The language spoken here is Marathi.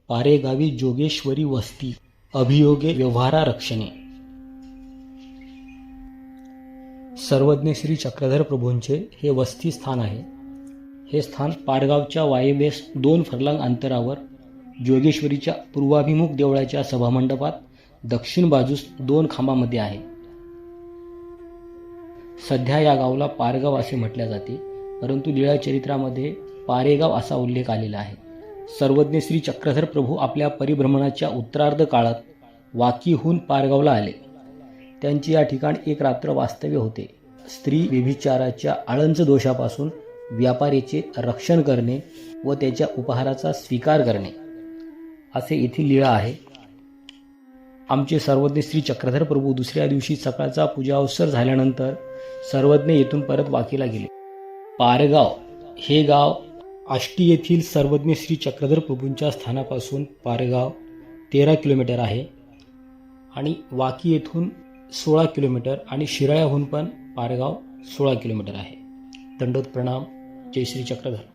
पारेगावी जोगेश्वरी वस्ती अभियोगे व्यवहारा रक्षणे. सर्वज्ञ श्री चक्रधर प्रभूंचे हे वस्ती स्थान आहे. हे स्थान पारगावच्या वायव्येस 2 फर्लांग अंतरावर जोगेश्वरीच्या पूर्वाभिमुख देवळाच्या सभामंडपात दक्षिण बाजूस 2 खांबामध्ये आहे. सध्या या गावाला पारगाव असे म्हटले जाते, परंतु लीळाचरित्रामध्ये पारेगाव असा उल्लेख आलेला आहे. सर्वज्ञ श्री चक्रधर प्रभू आपल्या परिभ्रमणाच्या उत्तरार्ध काळात वाकीहून पारगावला आले. त्यांचे या ठिकाणी एक रात्र वास्तव्य होते. स्त्री व्यभिचाराच्या आळंज दोषापासून व्यापारीचे रक्षण करणे व त्याच्या उपहाराचा स्वीकार करणे असे येथील लीळा आहे. आमचे सर्वज्ञ श्री चक्रधर प्रभू दुसऱ्या दिवशी सकाळचा पूजाअवसर झाल्यानंतर सर्वज्ञ येथून परत वाकीला गेले. पारगाव हे गाव आष्टी येथील सर्वज्ञ श्री चक्रधर प्रभूंच्या स्थानापासून पारगाव 13 किलोमीटर आहे आणि वाकी येथून 16 किलोमीटर आणि शिराळ्याहून पण पारगाव 16 किलोमीटर आहे. दंडोत प्रणाम. जय श्री चक्रधर.